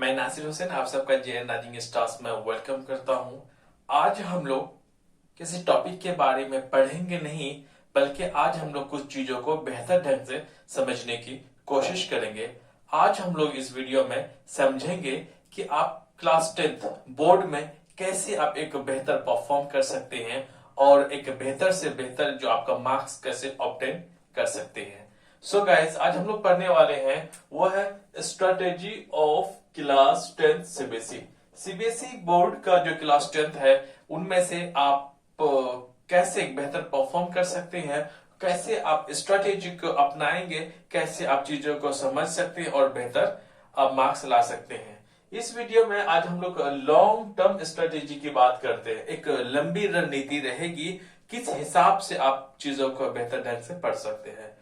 मैं नासिर हुसैन आप सबका जेएन राइजिंग स्टार्स में वेलकम करता हूं। आज हम लोग किसी टॉपिक के बारे में पढ़ेंगे नहीं, बल्कि आज हम लोग कुछ चीजों को बेहतर ढंग से समझने की कोशिश करेंगे। आज हम लोग इस वीडियो में समझेंगे कि आप क्लास 10th बोर्ड में कैसे आप एक बेहतर परफॉर्म कर सकते हैं और एक बेहतर से बेहतर जो आपका मार्क्स कैसे ऑब्टेन कर सकते हैं। सो गाइस, आज हम लोग पढ़ने वाले हैं वो है strategy of class 10th CBSE. CBSE board का जो क्लास 10th है उनमें से आप कैसे एक बेहतर परफॉर्म कर सकते हैं, कैसे आप स्ट्रेटेजी को अपनाएंगे, कैसे आप चीजों को समझ सकते हैं और बेहतर आप मार्क्स ला सकते हैं। इस वीडियो में आज हम लोग लॉन्ग टर्म स्ट्रेटेजी की बात करते हैं। एक लंबी रणनीति रहेगी, किस हिसाब से आप चीजों को बेहतर ढंग से पढ़ सकते हैं।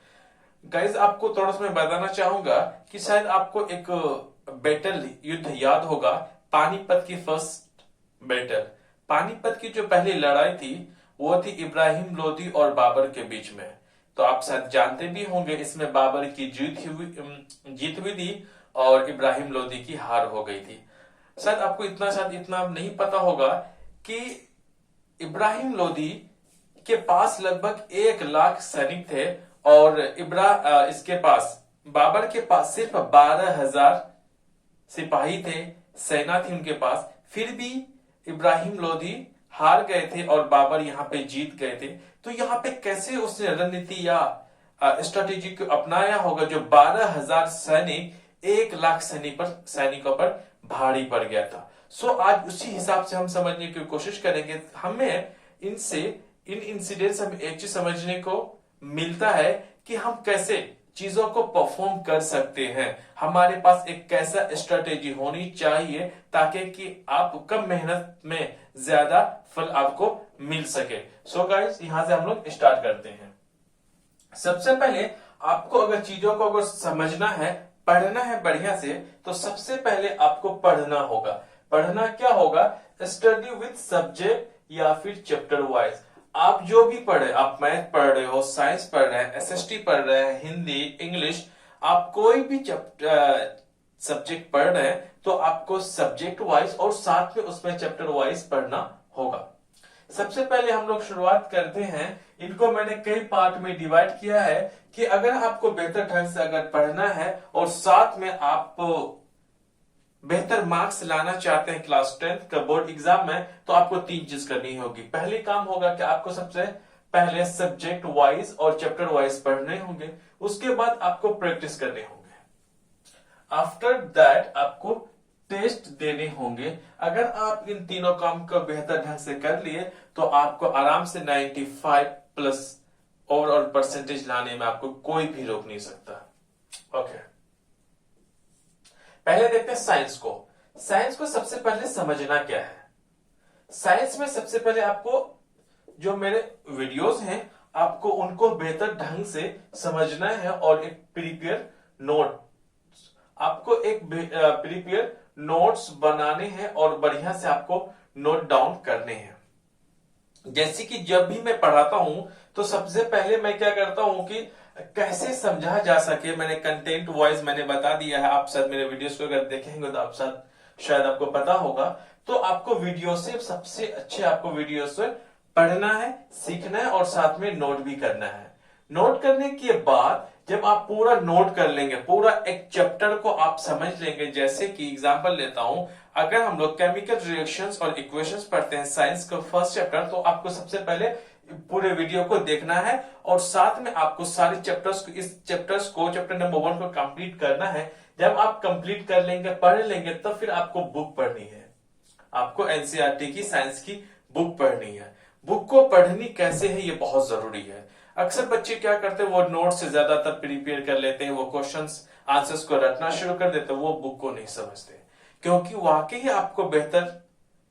गाइज, आपको थोड़ा सा मैं बताना चाहूंगा कि शायद आपको एक बैटल युद्ध याद होगा, पानीपत की फर्स्ट बैटल। पानीपत की जो पहली लड़ाई थी वो थी इब्राहिम लोदी और बाबर के बीच में। तो आप शायद जानते भी होंगे, इसमें बाबर की जीत हुई थी और इब्राहिम लोदी की हार हो गई थी। शायद आपको इतना नहीं पता होगा कि इब्राहिम लोदी के पास लगभग 1 लाख सैनिक थे और इसके पास बाबर के पास सिर्फ 12,000 सिपाही थे, सेना थी उनके पास। फिर भी इब्राहिम लोदी हार गए थे और बाबर यहाँ पे जीत गए थे। तो यहाँ पे कैसे उसने रणनीति या स्ट्रेटेजी को अपनाया होगा जो 12,000 सैनिक 1 लाख सैनिकों पर भारी पड़ गया था। सो आज उसी हिसाब से हम समझने की कोशिश करेंगे। हमें इन इंसिडेंट से हमें एक चीज समझने को मिलता है कि हम कैसे चीजों को परफॉर्म कर सकते हैं। हमारे पास एक कैसा स्ट्रेटेजी होनी चाहिए ताकि कि आप कम मेहनत में ज्यादा फल आपको मिल सके। सो गाइस, यहां से हम लोग स्टार्ट करते हैं। सबसे पहले आपको अगर चीजों को अगर समझना है, पढ़ना है बढ़िया से, तो सबसे पहले आपको पढ़ना होगा। पढ़ना क्या होगा? स्टडी विथ सब्जेक्ट या फिर चैप्टर वाइज। आप जो भी पढ़े, आप मैथ पढ़ रहे हो, साइंस पढ़ रहे हैं, एसएसटी पढ़ रहे हैं, हिंदी, इंग्लिश, आप कोई भी सब्जेक्ट पढ़ रहे हैं तो आपको सब्जेक्ट वाइज और साथ में उसमें चैप्टर वाइज पढ़ना होगा। सबसे पहले हम लोग शुरुआत करते हैं। इनको मैंने कई पार्ट में डिवाइड किया है कि अगर आपको बेहतर ढंग से अगर पढ़ना है और साथ में आप बेहतर मार्क्स लाना चाहते हैं क्लास 10th का बोर्ड एग्जाम में, तो आपको 3 चीज करनी होगी। पहले काम होगा कि आपको सबसे पहले सब्जेक्ट वाइज और चैप्टर वाइज पढ़ने होंगे। उसके बाद आपको प्रैक्टिस करने होंगे। आफ्टर दैट आपको टेस्ट देने होंगे। अगर आप इन तीनों काम को बेहतर ढंग से कर लिए तो आपको आराम से 95+ ओवरऑल परसेंटेज लाने में आपको कोई भी रोक नहीं सकता। ओके, पहले देखते हैं साइंस को। साइंस को सबसे पहले समझना क्या है। साइंस में सबसे पहले आपको जो मेरे वीडियोस हैं आपको उनको बेहतर ढंग से समझना है और एक प्रीपेयर नोट्स बनाने हैं और बढ़िया से आपको नोट डाउन करने हैं। जैसे कि जब भी मैं पढ़ाता हूं तो सबसे पहले मैं क्या करता हूं कि कैसे समझा जा सके, मैंने कंटेंट वाइज मैंने बता दिया है। आप शायद मेरे वीडियोस को अगर देखेंगे तो आप शायद आपको पता होगा। तो आपको वीडियो से सबसे अच्छे आपको वीडियो से पढ़ना है, सीखना है और साथ में नोट भी करना है। नोट करने के बाद जब आप पूरा नोट कर लेंगे, पूरा एक चैप्टर को आप समझ लेंगे। जैसे कि एग्जांपल लेता हूं, अगर हम लोग केमिकल रिएक्शंस और इक्वेशंस पढ़ते हैं साइंस का फर्स्ट चैप्टर, तो आपको सबसे पहले पूरे वीडियो को देखना है और साथ में आपको सारे चैप्टर नंबर 1 को कंप्लीट करना है। जब आप कंप्लीट कर लेंगे, पढ़ लेंगे, तब फिर आपको बुक पढ़नी है। आपको एनसीईआरटी की साइंस की बुक पढ़नी है। बुक को पढ़नी कैसे है ये बहुत जरूरी है। अक्सर बच्चे क्या करते हैं, वो नोट से ज्यादातर प्रिपेयर कर लेते हैं, वो क्वेश्चंस आंसर्स को रटना शुरू कर देते हैं, वो बुक को नहीं समझते। क्योंकि वाकई आपको बेहतर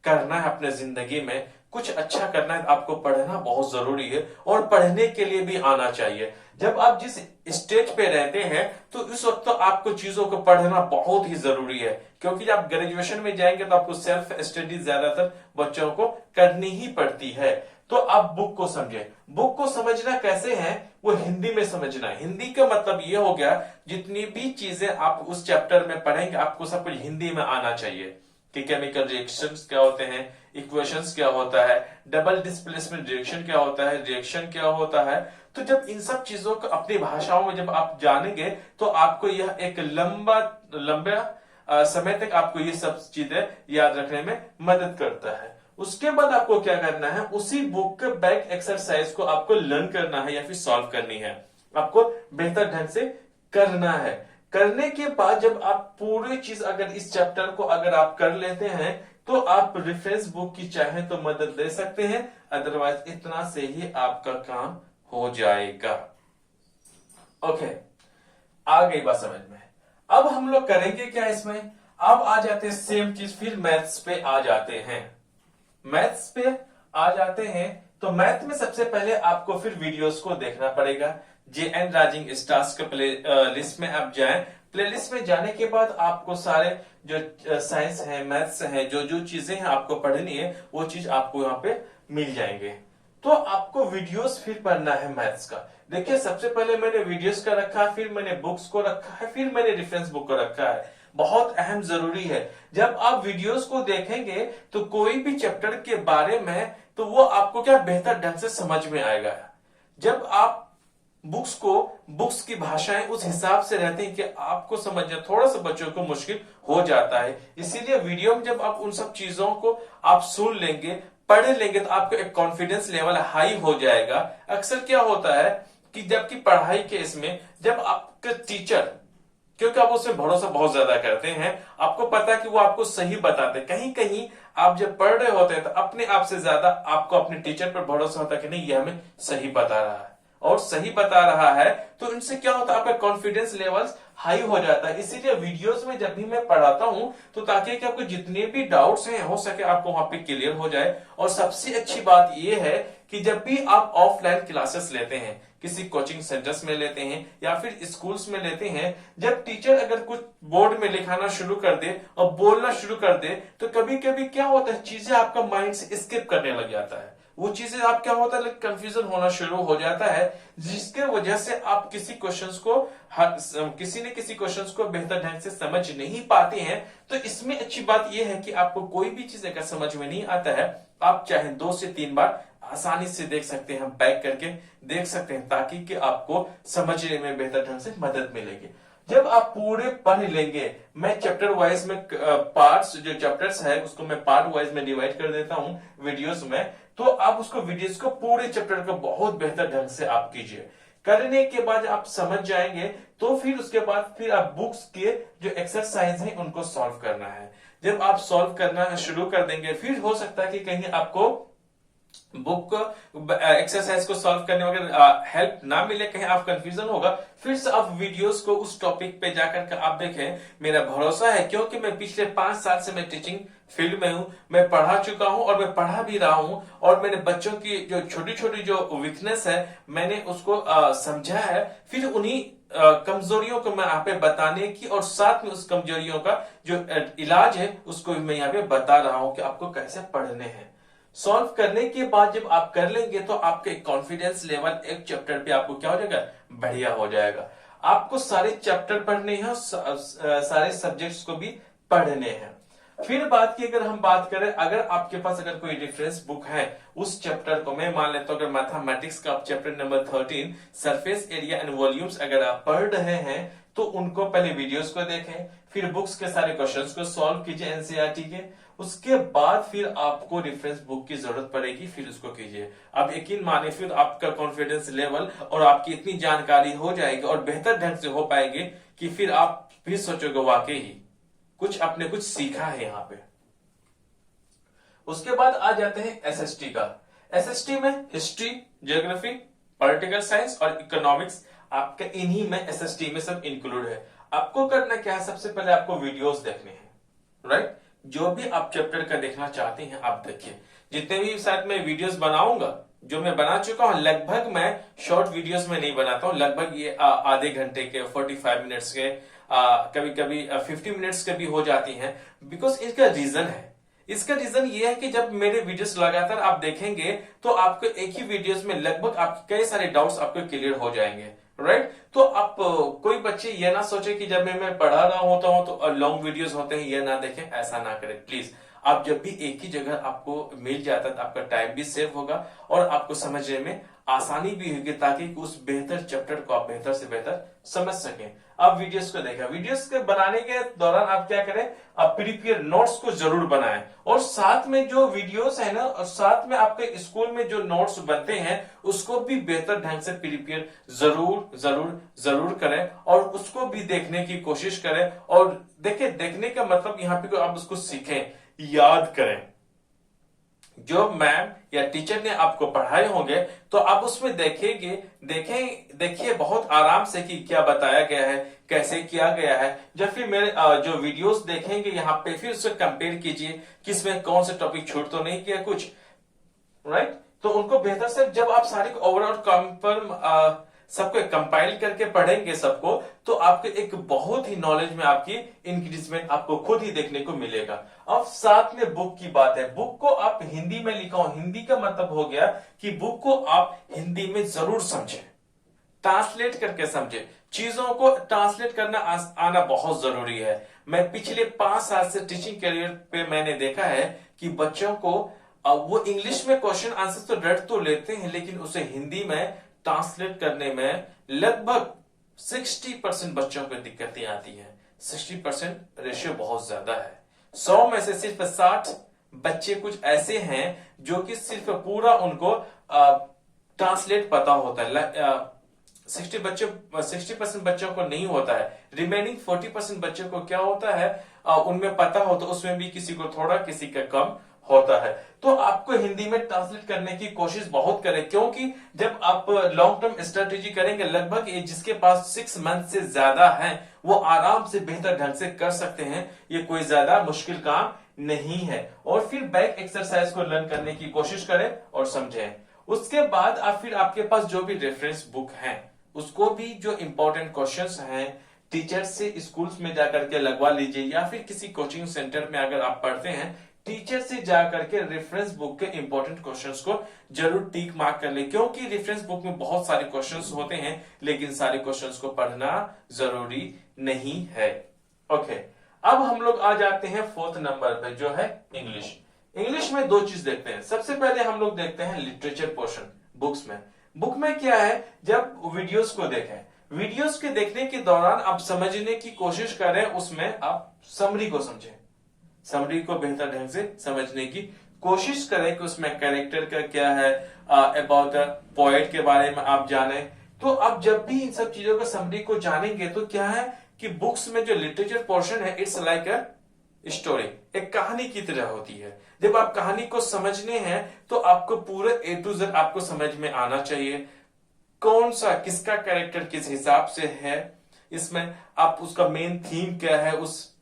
करना है अपने जिंदगी में, कुछ अच्छा करना है, आपको पढ़ना बहुत जरूरी है और पढ़ने के लिए भी आना चाहिए। जब आप जिस स्टेज पे रहते हैं तो इस वक्त तो आपको चीजों को पढ़ना बहुत ही जरूरी है। क्योंकि जब आप ग्रेजुएशन में जाएंगे तो आपको सेल्फ स्टडी ज्यादातर बच्चों को करनी ही पड़ती है। तो आप बुक को समझे। बुक को समझना कैसे है, वो हिंदी में समझना है। हिंदी का मतलब ये हो गया, जितनी भी चीजें आप उस चैप्टर में पढ़ेंगे आपको सब कुछ हिंदी में आना चाहिए कि केमिकल रिएक्शंस क्या होते हैं, इक्वेशंस क्या होता है, डबल डिस्प्लेसमेंट रिएक्शन क्या होता है, रिएक्शन क्या होता है। तो जब इन सब चीजों को अपनी भाषाओं में जब आप जानेंगे तो आपको यह एक लंबा समय तक आपको ये सब चीजें याद रखने में मदद करता है। उसके बाद आपको क्या करना है, उसी बुक के बैक एक्सरसाइज को आपको लर्न करना है या फिर सॉल्व करनी है, आपको बेहतर ढंग से करना है। करने के बाद जब आप पूरी चीज अगर इस चैप्टर को अगर आप कर लेते हैं तो आप रेफरेंस बुक की चाहे तो मदद ले सकते हैं, अदरवाइज इतना से ही आपका काम हो जाएगा। ओके, आ गई बात समझ में। अब हम लोग करेंगे क्या इसमें, अब आ जाते हैं सेम चीज फिर मैथ्स पे आ जाते हैं। मैथ्स पे आ जाते हैं तो मैथ में सबसे पहले आपको फिर वीडियोस को देखना पड़ेगा। JN राइजिंग स्टार्स के प्ले लिस्ट में आप जाएं। प्लेलिस्ट में जाने के बाद आपको सारे जो साइंस है, मैथ्स है, जो जो चीजें हैं आपको पढ़नी है वो चीज आपको यहाँ पे मिल जाएंगे। तो आपको वीडियोस फिर पढ़ना है मैथ्स का। देखिए सबसे पहले मैंने वीडियोस का रखा है, फिर मैंने बुक्स को रखा है, फिर मैंने रेफरेंस बुक को रखा है। बहुत अहम जरूरी है, जब आप वीडियोस को देखेंगे तो कोई भी चैप्टर के बारे में तो वो आपको क्या बेहतर ढंग से समझ में आएगा। जब आप बुक्स की भाषाएं उस हिसाब से रहती हैं कि आपको समझना थोड़ा सा बच्चों को मुश्किल हो जाता है, इसीलिए वीडियो में जब आप उन सब चीजों को आप सुन लेंगे, पढ़ लेंगे तो आपको एक कॉन्फिडेंस लेवल हाई हो जाएगा। अक्सर क्या होता है कि जबकि पढ़ाई के इसमें जब आपके टीचर, क्योंकि आप उसमें भरोसा बहुत ज्यादा करते हैं, आपको पता है कि वो आपको सही बताते हैं, कहीं कहीं आप जब पढ़ रहे होते हैं तो अपने आप से ज्यादा आपको अपने टीचर पर भरोसा होता है कि नहीं ये हमें सही बता रहा है, और सही बता रहा है तो इनसे क्या होता है आपका कॉन्फिडेंस लेवल हाई हो जाता है। इसीलिए वीडियोस में जब भी मैं पढ़ाता हूं तो ताकि कि आपको जितने भी डाउट्स हैं हो सके आपको वहां पे क्लियर हो जाए। और सबसे अच्छी बात यह है कि जब भी आप ऑफलाइन क्लासेस लेते हैं, किसी कोचिंग सेंटर्स में लेते हैं या फिर स्कूल्स में लेते हैं, जब टीचर अगर कुछ बोर्ड में लिखाना शुरू कर दे और बोलना शुरू कर दे तो कभी कभी क्या होता है चीजें आपका माइंड से स्किप करने लग जाता है, वो चीजें आप क्या होता है कंफ्यूजन होना शुरू हो जाता है, जिसके वजह से आप किसी न किसी क्वेश्चंस को बेहतर ढंग से समझ नहीं पाते हैं। तो इसमें अच्छी बात यह है कि आपको कोई भी चीज अगर समझ में नहीं आता है आप चाहे 2 से 3 बार आसानी से देख सकते हैं, बैक करके देख सकते हैं, ताकि कि आपको समझने में बेहतर ढंग से मदद मिलेगी। जब आप पूरे पढ़ लेंगे, मैं चैप्टर वाइज में पार्ट्स जो चैप्टर्स है उसको मैं पार्ट वाइज में डिवाइड कर देता हूं वीडियोस में, तो आप उसको वीडियोस को पूरे चैप्टर को बहुत बेहतर ढंग से आप कीजिए। करने के बाद आप समझ जाएंगे तो फिर उसके बाद फिर आप बुक्स के जो एक्सरसाइज है उनको सॉल्व करना है। जब आप सॉल्व करना शुरू कर देंगे फिर हो सकता है कि कहीं आपको बुक एक्सरसाइज को सॉल्व करने में अगर हेल्प ना मिले, कहीं आप कंफ्यूजन होगा, फिर से आप वीडियोस को उस टॉपिक पे जाकर के आप देखें। मेरा भरोसा है क्योंकि मैं पिछले 5 साल से मैं टीचिंग फील्ड में हूं, मैं पढ़ा चुका हूं और मैं पढ़ा भी रहा हूं, और मैंने बच्चों की जो छोटी छोटी जो वीकनेस है मैंने उसको समझा है, फिर उन्हीं कमजोरियों को मैं यहाँ पे बताने की और साथ में उस कमजोरियों का जो इलाज है उसको मैं यहाँ पे बता रहा हूं कि आपको कैसे पढ़ने हैं। सॉल्व करने के बाद जब आप कर लेंगे तो आपके कॉन्फिडेंस लेवल एक चैप्टर पे आपको क्या हो जाएगा, बढ़िया हो जाएगा। आपको सारे चैप्टर पढ़ने हैं, सारे सब्जेक्ट्स को भी पढ़ने हैं। फिर बात की अगर हम बात करें, अगर आपके पास अगर कोई रेफरेंस बुक है उस चैप्टर को, मैं मान लेता हूं अगर मैथमेटिक्स का chapter number 13 surface area and volumes अगर आप पढ़ रहे हैं तो उनको पहले वीडियोस को देखें, फिर बुक्स के सारे क्वेश्चंस को सॉल्व कीजिए एनसीईआरटी के, उसके बाद फिर आपको रेफरेंस बुक की जरूरत पड़ेगी, फिर उसको कीजिए। अब यकीन माने फिर आपका कॉन्फिडेंस लेवल और आपकी इतनी जानकारी हो जाएगी और बेहतर ढंग से हो पाएगी कि फिर आप भी सोचोगे वाकई ही कुछ सीखा है यहाँ पे। उसके बाद आ जाते हैं एसएसटी का। एसएसटी में हिस्ट्री, ज्योग्राफी, पॉलिटिकल साइंस और इकोनॉमिक्स आपके इन्हीं में एसएसटी में सब इंक्लूड है। आपको करना क्या है, सबसे पहले आपको वीडियोस देखने हैं, राइट। जो भी आप चैप्टर का देखना चाहते हैं आप देखिए। जितने भी साथ में वीडियोस बनाऊंगा, जो मैं बना चुका हूं, लगभग मैं शॉर्ट वीडियोस में नहीं बनाता हूं, लगभग ये आधे घंटे के, 45 मिनट्स के, कभी कभी 50 मिनट्स के भी हो जाती हैं। बिकॉज इसका रीजन है, इसका रीजन ये है कि जब मेरे वीडियोस लगातार आप देखेंगे तो आपको एक ही वीडियोस में लगभग आपके कई सारे डाउट्स आपको क्लियर हो जाएंगे, राइट। तो आप कोई बच्चे ये ना सोचे कि जब मैं पढ़ा रहा होता हूं तो लॉन्ग वीडियोस होते हैं ये ना देखें, ऐसा ना करें प्लीज। आप जब भी एक ही जगह आपको मिल जाता है तो आपका टाइम भी सेव होगा और आपको समझने में आसानी भी होगी, ताकि उस बेहतर चैप्टर को आप बेहतर से बेहतर समझ सकें। आप वीडियोस को देखें, वीडियोस के बनाने के दौरान आप क्या करें, आप प्रीवियस नोट्स को जरूर बनाएं और साथ में जो वीडियोस है ना, और साथ में आपके स्कूल में जो नोट्स बनते हैं उसको भी बेहतर ढंग से प्रिपेयर जरूर जरूर जरूर करें और उसको भी देखने की कोशिश करें। और देखिए, देखने का मतलब यहाँ पे आप उसको सीखें, याद करें। जो मैम या टीचर ने आपको पढ़ाए होंगे तो आप उसमें देखिए बहुत आराम से कि क्या बताया गया है, कैसे किया गया है। जब फिर मेरे जो वीडियोस देखेंगे यहाँ पे फिर उससे कंपेयर कीजिए कि इसमें कौन से टॉपिक छूट तो नहीं किया कुछ, राइट। तो उनको बेहतर से जब आप सारी ओवरऑल कंफर्म सबको कंपाइल करके पढ़ेंगे सबको, तो आपके एक बहुत ही नॉलेज में आपकी इंक्रीजमेंट आपको खुद ही देखने को मिलेगा। अब साथ में बुक की बात है, बुक को आप हिंदी में लिखा हो, हिंदी का मतलब हो गया कि बुक को आप हिंदी में जरूर समझें, ट्रांसलेट करके समझें। चीजों को ट्रांसलेट करना आना बहुत जरूरी है। मैं पिछले 5 साल से टीचिंग करियर पे मैंने देखा है कि बच्चों को वो इंग्लिश में क्वेश्चन आंसर तो रट तो लेते हैं, लेकिन उसे हिंदी में ट्रांसलेट करने में लगभग 60% बच्चों को दिक्कतें आती हैं। 60% रेशियो बहुत ज्यादा है। 100 में से सिर्फ 60 बच्चे कुछ ऐसे हैं जो कि सिर्फ पूरा उनको ट्रांसलेट पता होता है। 60% बच्चों को नहीं होता है। रिमेनिंग 40% बच्चों को क्या होता है, उनमें पता होता, उसमें भी किसी को थोड़ा किसी का कम होता है। तो आपको हिंदी में ट्रांसलेट करने की कोशिश बहुत करें, क्योंकि जब आप लॉन्ग टर्म स्ट्रेटेजी करेंगे, लगभग जिसके पास 6 मंथ से ज्यादा है वो आराम से बेहतर ढंग से कर सकते हैं। ये कोई ज्यादा मुश्किल काम नहीं है। और फिर बैक एक्सरसाइज को लर्न करने की कोशिश करें और समझें। उसके बाद आप फिर आपके पास जो भी रेफरेंस बुक है उसको भी जो इंपॉर्टेंट क्वेश्चंस हैं टीचर से स्कूल्स में जाकर के लगवा लीजिए, या फिर किसी कोचिंग सेंटर में अगर आप पढ़ते हैं टीचर से जाकर के रेफरेंस बुक के इंपॉर्टेंट क्वेश्चंस को जरूर टिक मार्क कर ले, क्योंकि रेफरेंस बुक में बहुत सारे क्वेश्चंस होते हैं लेकिन सारे क्वेश्चंस को पढ़ना जरूरी नहीं है। ओके, अब हम लोग आ जाते हैं 4th नंबर पे जो है इंग्लिश। इंग्लिश में 2 चीज देखते हैं। सबसे पहले हम लोग देखते हैं लिटरेचर पोर्शन बुक्स में। बुक में क्या है, जब वीडियोस को देखें, वीडियोस के देखने के दौरान आप समझने की कोशिश करें, उसमें आप समरी को समझें, समरी को बेहतर ढंग से समझने की कोशिश करें कि उसमें कैरेक्टर का क्या है, अबाउट द पोएट के बारे में आप जाने। तो आप जब भी इन सब चीजों का समरी को जानेंगे तो क्या है कि बुक्स में जो लिटरेचर पोर्शन है इट्स लाइक अ स्टोरी, एक कहानी की तरह होती है। जब आप कहानी को समझने हैं तो आपको पूरे A to Z आपको समझ में आना चाहिए, कौन सा किसका कैरेक्टर किस हिसाब से है, इसमें आप उसका मेन थीम क्या है, उस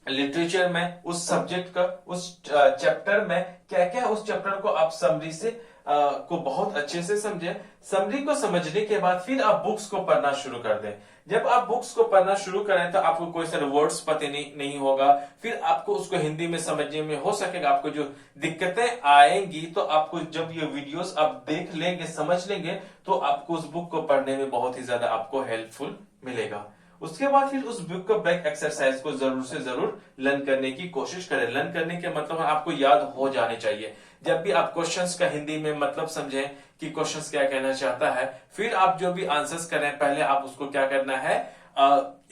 लिटरेचर में, उस सब्जेक्ट का, उस चैप्टर में क्या क्या, उस चैप्टर को आप समरी से को बहुत अच्छे से समझें। समरी को समझने के बाद फिर आप बुक्स को पढ़ना शुरू कर दें। जब आप बुक्स को पढ़ना शुरू करें तो आपको कोई सारे वर्ड्स पता नहीं होगा, फिर आपको उसको हिंदी में समझने में हो सकेगा। आपको जो दिक्कतें आएंगी तो आपको जब ये वीडियोस आप देख लेंगे, समझ लेंगे, तो आपको उस बुक को पढ़ने में बहुत ही ज्यादा आपको हेल्पफुल मिलेगा। उसके बाद फिर उस बुक को बैक एक्सरसाइज को जरूर से जरूर लर्न करने की कोशिश करें। लर्न करने के मतलब आपको याद हो जाने चाहिए। जब भी आप क्वेश्चंस का हिंदी में मतलब समझें कि क्वेश्चंस क्या कहना चाहता है, फिर आप जो भी आंसर्स करें पहले आप उसको क्या करना है,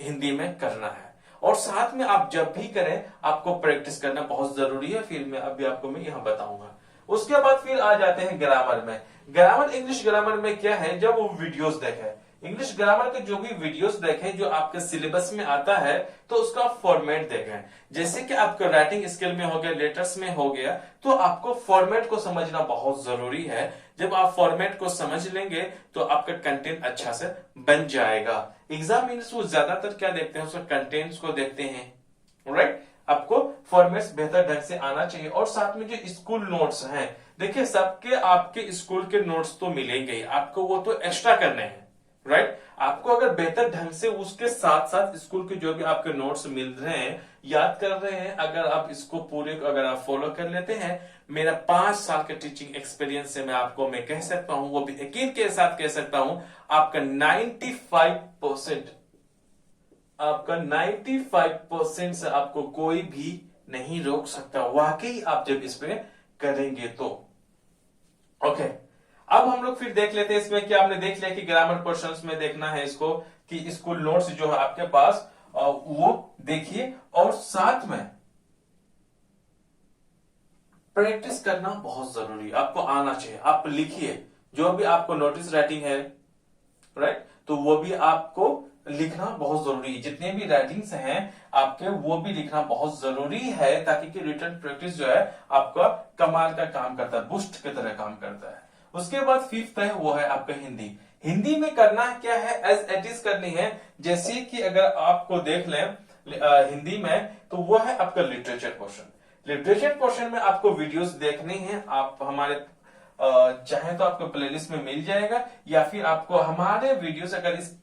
हिंदी में करना है। और साथ में आप जब भी करें आपको प्रैक्टिस करना बहुत जरूरी है। फिर मैं अभी आपको मैं यहाँ बताऊंगा। उसके बाद फिर आ जाते हैं ग्रामर में। ग्रामर, इंग्लिश ग्रामर में क्या है, जब वो वीडियोस देखें, इंग्लिश ग्रामर के जो भी वीडियोस देखें जो आपके सिलेबस में आता है, तो उसका फॉर्मेट देखें। जैसे कि आपका राइटिंग स्किल में हो गया, लेटर्स में हो गया, तो आपको फॉर्मेट को समझना बहुत जरूरी है। जब आप फॉर्मेट को समझ लेंगे तो आपका कंटेंट अच्छा से बन जाएगा। एग्जामिनर्स वो ज्यादातर क्या देखते हैं, उसका कंटेंट्स को देखते हैं, राइट। आपको फॉर्मेट्स बेहतर ढंग से आना चाहिए। और साथ में जो स्कूल नोट्स हैं, देखिए सबके आपके स्कूल के नोट्स तो मिलेंगे ही, आपको वो तो एक्स्ट्रा करने हैं, राइट। आपको अगर बेहतर ढंग से उसके साथ साथ स्कूल के जो भी आपके नोट्स मिल रहे हैं याद कर रहे हैं, अगर आप इसको पूरे अगर आप फॉलो कर लेते हैं, मेरा 5 साल के टीचिंग एक्सपीरियंस से मैं कह सकता हूं, वो भी यकीन के साथ कह सकता हूं, आपका 95% से आपको कोई भी नहीं रोक सकता, वाकई आप जब इस पे करेंगे तो। ओके, अब हम लोग फिर देख लेते हैं इसमें क्या हमने देख लिया कि ग्रामर पोर्शंस में देखना है इसको, कि इसको नोट्स जो है आपके पास वो देखिए, और साथ में प्रैक्टिस करना बहुत जरूरी है, आपको आना चाहिए। आप लिखिए जो भी आपको नोटिस राइटिंग है, राइट, तो वो भी आपको लिखना बहुत जरूरी है। जितने भी राइटिंग्स हैं आपके, वो भी लिखना बहुत जरूरी है, ताकि कि रिटन प्रैक्टिस जो है आपका कमाल का काम करता है, बूस्ट की तरह काम करता है। उसके बाद फिफ्थ है, वो है आपका हिंदी। हिंदी में करना क्या है, एज इट इज करनी है। जैसे कि अगर आपको देख लें हिंदी में, तो वो है आपका लिटरेचर पोर्शन। लिटरेचर पोर्शन में आपको वीडियोस देखनी है, आप हमारे चाहे तो आपको प्लेलिस्ट में मिल जाएगा, या फिर आपको हमारे वीडियोस, अगर इस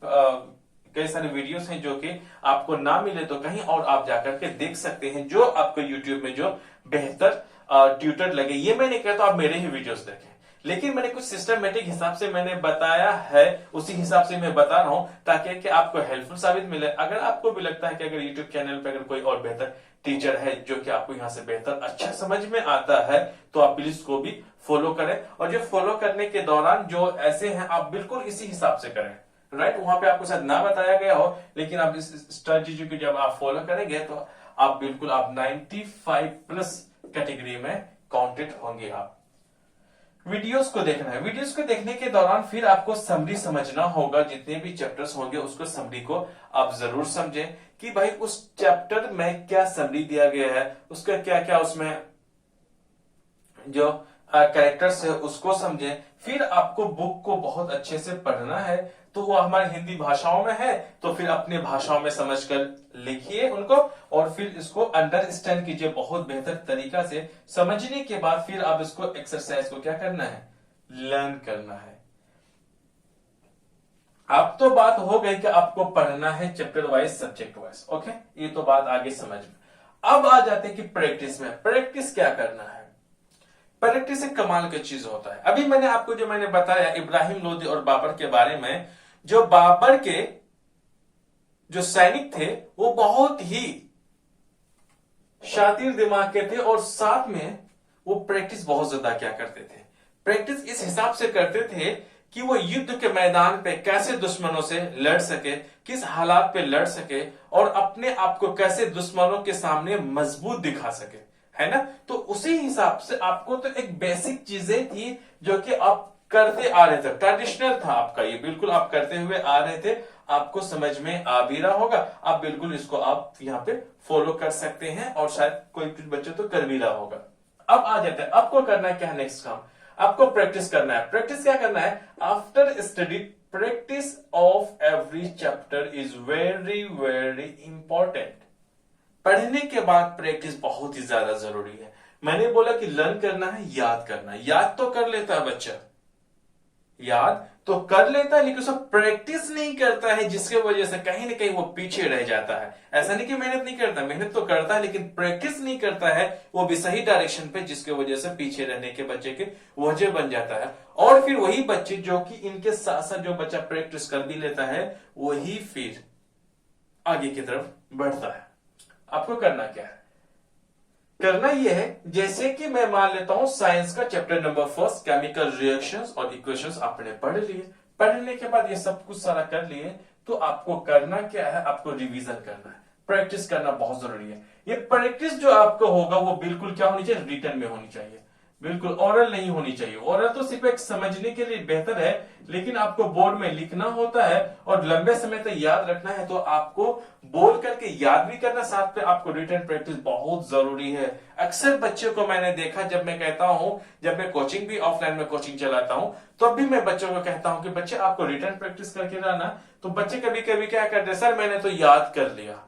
कई सारे वीडियोस हैं जो कि आपको ना मिले तो कहीं और आप जाकर के देख सकते हैं, जो आपको यूट्यूब में जो बेहतर ट्यूटर लगे। ये मैं नहीं कहता आप मेरे ही वीडियोस देखें, लेकिन मैंने कुछ सिस्टमेटिक हिसाब से मैंने बताया है, उसी हिसाब से मैं बता रहा हूं, ताकि कि आपको हेल्पफुल साबित मिले। अगर आपको भी लगता है कि अगर यूट्यूब चैनल पर अगर कोई और बेहतर टीचर है जो कि आपको यहां से बेहतर अच्छा समझ में आता है, तो आप प्लीज को भी फॉलो करें। और जो फॉलो करने के दौरान जो ऐसे हैं, आप बिल्कुल इसी हिसाब से करें, राइट। वहां पे आपको शायद ना बताया गया हो, लेकिन आप इस स्ट्रेटेजी को जब आप फॉलो करेंगे तो आप बिल्कुल आप 95+ कैटेगरी में काउंटेड होंगे। आप वीडियोस को देखना है, वीडियोस को देखने के दौरान फिर आपको समरी समझना होगा, जितने भी चैप्टर्स होंगे उसको समरी को आप जरूर समझें, कि भाई उस चैप्टर में क्या समरी दिया गया है, उसका क्या क्या उसमें जो कैरेक्टर्स है उसको समझें। फिर आपको बुक को बहुत अच्छे से पढ़ना है, तो वो हमारी हिंदी भाषाओं में है, तो फिर अपने भाषाओं में समझकर लिखिए उनको, और फिर इसको अंडरस्टैंड कीजिए बहुत बेहतर तरीका से। समझने के बाद फिर आप इसको एक्सरसाइज को क्या करना है, लर्न करना है। अब तो बात हो गई कि आपको पढ़ना है chapter wise, subject wise, okay, ये तो बात आगे समझ में। अब आ जाते हैं कि प्रैक्टिस में, प्रैक्टिस क्या करना है। प्रैक्टिस एक कमाल की चीज होता है। अभी मैंने आपको जो मैंने बताया इब्राहिम लोदी और बाबर के बारे में, जो बाबर के जो सैनिक थे वो बहुत ही शातिर दिमाग के थे, और साथ में वो प्रैक्टिस बहुत ज्यादा क्या करते थे, प्रैक्टिस इस हिसाब से करते थे कि वो युद्ध के मैदान पे कैसे दुश्मनों से लड़ सके, किस हालात पे लड़ सके, और अपने आप को कैसे दुश्मनों के सामने मजबूत दिखा सके, है ना। तो उसी हिसाब से आपको तो एक बेसिक चीजें थी जो कि आप करते आ रहे थे, ट्रेडिशनल था आपका ये, बिल्कुल आप करते हुए आ रहे थे, आपको समझ में आ भी रहा होगा, आप बिल्कुल इसको आप यहाँ पे फॉलो कर सकते हैं, और शायद कोई कुछ बच्चे तो कर भी रहा होगा। अब आ जाता है आपको करना क्या है, नेक्स्ट काम आपको प्रैक्टिस करना है। प्रैक्टिस क्या करना है, after study practice of every chapter is very very important. पढ़ने के बाद प्रैक्टिस बहुत ही ज्यादा जरूरी है। मैंने बोला कि लर्न करना है, याद करना है, याद तो कर लेता है बच्चा, याद तो कर लेता है, लेकिन उसको प्रैक्टिस नहीं करता है, जिसकी वजह से कहीं ना कहीं वो पीछे रह जाता है। ऐसा नहीं कि मेहनत नहीं करता, मेहनत तो करता है, लेकिन प्रैक्टिस नहीं करता है वो भी सही डायरेक्शन पे, जिसकी वजह से पीछे रहने के बच्चे के वजह बन जाता है। और फिर वही बच्चे जो कि इनके साथ साथ जो बच्चा प्रैक्टिस कर भी लेता है, वही फिर आगे की तरफ बढ़ता है। आपको करना क्या है, करना यह है, जैसे कि मैं मान लेता हूं साइंस का चैप्टर नंबर 1 केमिकल रिएक्शंस और इक्वेशंस आपने पढ़ लिए, पढ़ने के बाद ये सब कुछ सारा कर लिए, तो आपको करना क्या है, आपको रिवीजन करना है, प्रैक्टिस करना बहुत जरूरी है। ये प्रैक्टिस जो आपको होगा वो बिल्कुल क्या होनी चाहिए, रिटन में होनी चाहिए, बिल्कुल ओरल नहीं होनी चाहिए। ओरल तो सिर्फ एक समझने के लिए बेहतर है, लेकिन आपको बोर्ड में लिखना होता है और लंबे समय तक याद रखना है, तो आपको बोल करके याद भी करना, साथ पे आपको रिटन प्रैक्टिस बहुत जरूरी है। अक्सर बच्चों को मैंने देखा, जब मैं कहता हूं, जब मैं कोचिंग भी ऑफलाइन में कोचिंग चलाता हूं, तो भी मैं बच्चों को कहता हूं कि बच्चे आपको रिटन प्रैक्टिस करके लाना। तो बच्चे कभी कभी क्या करते हैं, सर मैंने तो याद कर लिया।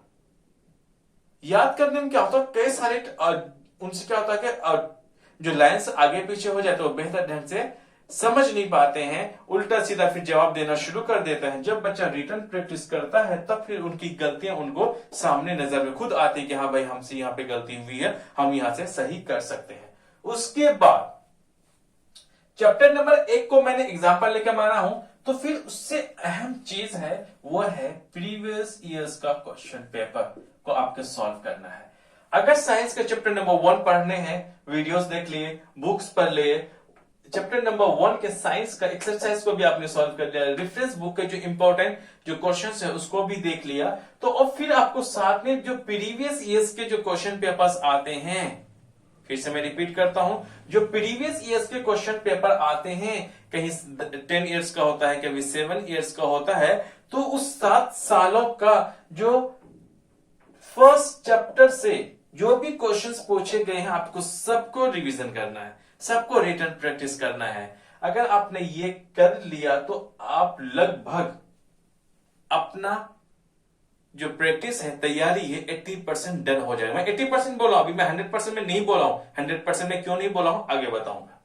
याद करने में क्या होता है, कई सारे उनसे क्या होता है कि जो लाइन्स आगे पीछे हो जाए तो बेहतर ढंग से समझ नहीं पाते हैं, उल्टा सीधा फिर जवाब देना शुरू कर देते हैं। जब बच्चा रिटर्न प्रैक्टिस करता है तब फिर उनकी गलतियां उनको सामने नजर में खुद आती है कि हाँ भाई हमसे यहाँ पे गलती हुई है, हम यहाँ से सही कर सकते हैं। उसके बाद चैप्टर नंबर 1 को मैंने एग्जाम्पल लेकर माना हूं, तो फिर उससे अहम चीज है वो है प्रीवियस ईयर्स का क्वेश्चन पेपर को आपको सॉल्व करना है। अगर साइंस का चैप्टर नंबर 1 पढ़ने हैं, वीडियोस देख लिए, बुक्स पढ़ लिए, चैप्टर नंबर 1 के साइंस का एक्सरसाइज को भी आपने सॉल्व कर लिया, रेफरेंस बुक के जो इंपॉर्टेंट जो क्वेश्चंस है उसको भी देख लिया, तो अब फिर आपको साथ में जो प्रीवियस ईयर्स के जो क्वेश्चन पेपर्स आते हैं, फिर से मैं रिपीट करता हूं, जो प्रीवियस ईयर्स के क्वेश्चन पेपर आते हैं, कहीं 10 इयर्स का होता है, कभी 7 इयर्स का होता है, तो उस 7 सालों का जो फर्स्ट चैप्टर से जो भी क्वेश्चंस पूछे गए हैं आपको सबको रिवीजन करना है, सबको रिटर्न प्रैक्टिस करना है। अगर आपने ये कर लिया तो आप लगभग अपना जो प्रैक्टिस है, तैयारी है, 80% डन हो जाएगा। मैं 80% बोला हूं, अभी मैं 100% में नहीं बोला हूं। 100% में क्यों नहीं बोला हूं आगे बताऊंगा।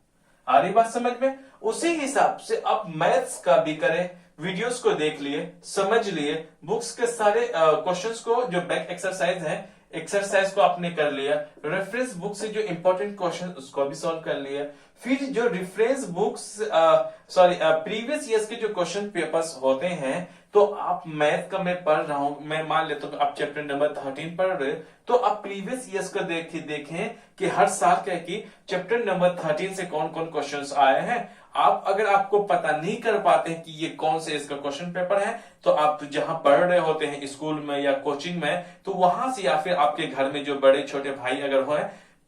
आ रही बात समझ में? उसी हिसाब से आप मैथ्स का भी करें, वीडियोस को देख लिए, समझ लिए, बुक्स के सारे क्वेश्चंस को जो बैक एक्सरसाइज है, एक्सरसाइज को आपने कर लिया, रेफरेंस बुक से जो इंपॉर्टेंट क्वेश्चन उसको भी सॉल्व कर लिया, फिर जो रेफरेंस बुक्स प्रीवियस ईयर्स के जो क्वेश्चन पेपर्स होते हैं, तो आप मैथ का मैं पढ़ रहा हूं, मैं मान लेता हूं आप चैप्टर नंबर 13 पढ़ रहे, तो आप प्रीवियस ईयर्स का देखें कि हर साल क्या कि चैप्टर नंबर 13 से कौन कौन क्वेश्चंस आए हैं। आप अगर आपको पता नहीं कर पाते हैं कि ये कौन से इसका क्वेश्चन पेपर है, तो आप जहां पढ़ रहे होते हैं स्कूल में या कोचिंग में, तो वहां से या फिर आपके घर में जो बड़े छोटे भाई अगर हो,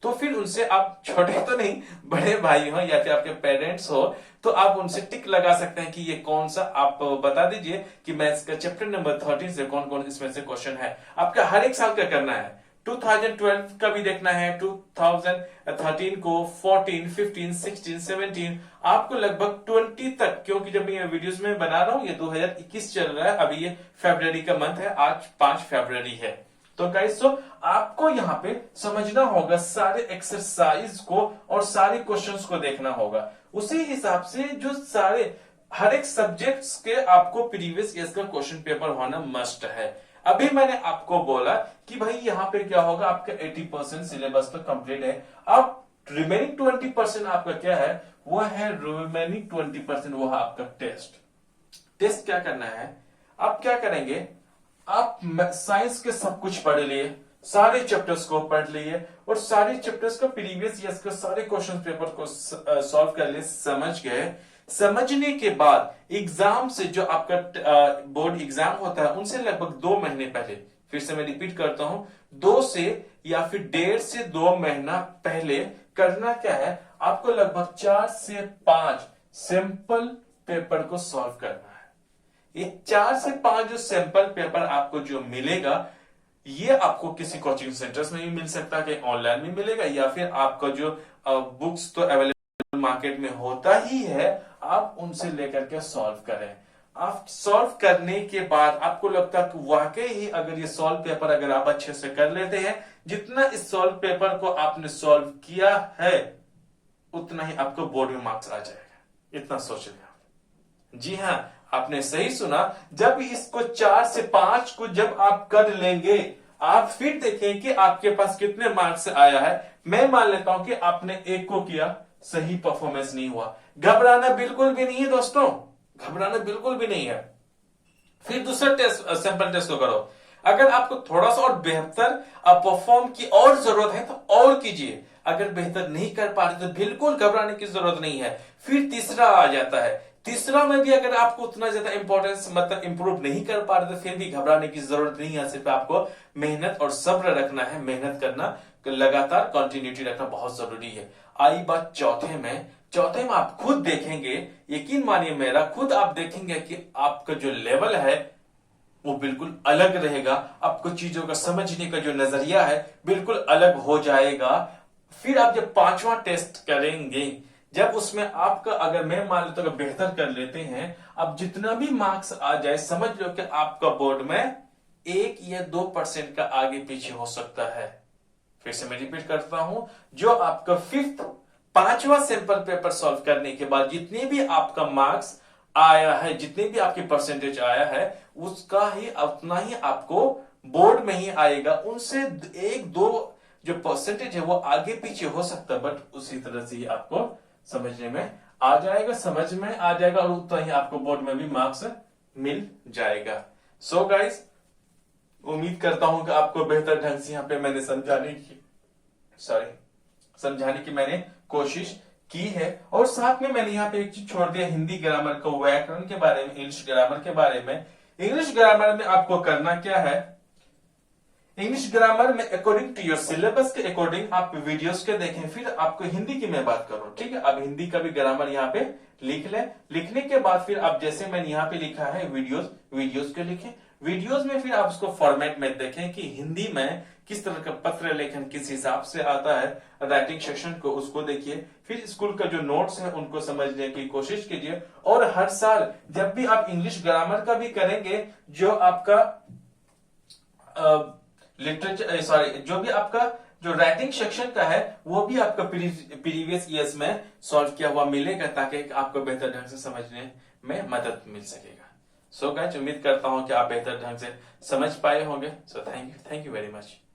तो फिर उनसे आप, छोटे तो नहीं बड़े भाई हो या फिर आपके पेरेंट्स हो, तो आप उनसे टिक लगा सकते हैं कि ये कौन सा, आप बता दीजिए कि मैथ्स का चैप्टर नंबर 13 से कौन कौन इसमें से क्वेश्चन है। आपका हर एक साल का करना है, 2012 का भी देखना है, 2013 को, 14, 15, 16, 17, आपको लगभग 20 तक, क्योंकि जब मैं वीडियोस में बना रहा हूं ये 2021 चल रहा है, अभी ये फरवरी का मंथ है, आज 5 फरवरी है। तो गाइस आपको यहाँ पे समझना होगा सारे एक्सरसाइज को और सारे क्वेश्चंस को देखना होगा। उसी हिसाब से जो सारे हर एक सब्जेक्ट्स के आपको प्रीवियस ईयर का क्वेश्चन पेपर होना मस्ट है। अभी मैंने आपको बोला कि भाई यहाँ पे क्या होगा, आपका 80% सिलेबस तो कंप्लीट है, अब रिमेनिंग 20% आपका क्या है, वो है रिमेनिंग 20% वो है आपका टेस्ट। टेस्ट क्या करना है, आप क्या करेंगे, आप साइंस के सब कुछ पढ़ लिए, सारे चैप्टर्स को पढ़ लिए और सारे चैप्टर्स का प्रीवियस ईयर्स के सारे क्वेश्चन पेपर को सॉल्व कर लिए, समझ गए। समझने के बाद एग्जाम से जो आपका बोर्ड एग्जाम होता है उनसे लगभग 2 महीने पहले, फिर से मैं रिपीट करता हूं, 2 से या फिर 1.5 से 2 महीना पहले करना क्या है, आपको लगभग 4 से 5 सिंपल पेपर को सॉल्व करना है। ये 4 से 5 जो सैंपल पेपर आपको जो मिलेगा, ये आपको किसी कोचिंग सेंटर्स में भी मिल सकता है, कि ऑनलाइन भी मिलेगा, या फिर आपका जो बुक्स तो अवेलेबल मार्केट में होता ही है, आप उनसे लेकर के सॉल्व करें। आप सॉल्व करने के बाद आपको लगता है कि वाकई ही अगर ये सॉल्व पेपर अगर आप अच्छे से कर लेते हैं, जितना इस सॉल्व पेपर को आपने सॉल्व किया है उतना ही आपको बोर्ड में मार्क्स आ जाएगा, इतना सोच लिया। जी हाँ, आपने सही सुना, जब इसको 4 से 5 को जब आप कर लेंगे, आप फिर देखें कि आपके पास कितने मार्क्स आया है। मैं मान लेता हूं कि आपने 1 को किया, सही परफॉर्मेंस नहीं हुआ, घबराना बिल्कुल भी नहीं है दोस्तों, घबराना बिल्कुल भी नहीं है। फिर दूसरा टेस्ट, सैंपल टेस्ट को करो। अगर आपको थोड़ा सा और बेहतर परफॉर्म की और जरूरत है तो और कीजिए, अगर बेहतर नहीं कर पा रहे तो बिल्कुल घबराने की जरूरत नहीं है। फिर तीसरा आ जाता है, तीसरा में भी अगर आपको उतना ज्यादा इंपॉर्टेंस मतलब इंप्रूव नहीं कर पा रहे तो फिर भी घबराने की जरूरत नहीं है, सिर्फ आपको मेहनत और सब्र रखना है, मेहनत करना, लगातार कंटिन्यूटी रखना बहुत जरूरी है। आई बात चौथे में, चौथे में आप खुद देखेंगे, यकीन मानिए मेरा, खुद आप देखेंगे कि आपका जो लेवल है वो बिल्कुल अलग रहेगा, आपको चीजों का समझने का जो नजरिया है बिल्कुल अलग हो जाएगा। फिर आप जब 5वां टेस्ट करेंगे, जब उसमें आपका, अगर मैं मान लेता हूं बेहतर कर लेते हैं, अब जितना भी मार्क्स आ जाए, समझ लो कि आपका बोर्ड में 1 या 2% का आगे पीछे हो सकता है। फिर से मैं रिपीट करता हूं, जो आपका 5th 5वां सैंपल पेपर सॉल्व करने के बाद जितने भी आपका मार्क्स आया है, जितने भी आपकी परसेंटेज आया है, उसका ही उतना ही आपको बोर्ड में ही आएगा। उनसे एक दो जो परसेंटेज है वो आगे पीछे हो सकता है, बट उसी तरह से ही आपको समझने में आ जाएगा, समझ में आ जाएगा, और उतना ही आपको बोर्ड में भी मार्क्स मिल जाएगा। सो गाइस, उम्मीद करता हूं कि आपको बेहतर ढंग से यहाँ पे मैंने समझाने की मैंने कोशिश की है। और साथ में मैंने यहाँ पे एक चीज छोड़ दिया, हिंदी ग्रामर को, व्याकरण के बारे में, इंग्लिश ग्रामर के बारे में। इंग्लिश ग्रामर में आपको करना क्या है, इंग्लिश ग्रामर में अकॉर्डिंग टू योर सिलेबस के अकॉर्डिंग आप वीडियोस के देखें, फिर आपको हिंदी की मैं बात करूं, ठीक है। अब हिंदी का भी ग्रामर यहाँ पे लिख लें, लिखने के बाद फिर आप जैसे मैंने यहाँ पे लिखा है वीडियोस के लिखें, वीडियोस में फिर आप उसको फॉर्मेट में देखें कि हिंदी में किस तरह का पत्र लेखन किस हिसाब से आता है, राइटिंग सेक्शन को उसको देखिए, फिर स्कूल का जो नोट्स है उनको समझने की कोशिश कीजिए। और हर साल जब भी आप इंग्लिश ग्रामर का भी करेंगे, जो आपका लिटरेचर जो भी आपका जो राइटिंग सेक्शन का है वो भी आपका प्रीवियस ईयर्स में सॉल्व किया हुआ मिलेगा, ताकि आपको बेहतर ढंग से समझने में मदद मिल सकेगा। सो गाइस, उम्मीद करता हूं कि आप बेहतर ढंग से समझ पाए होंगे। So thank you very much.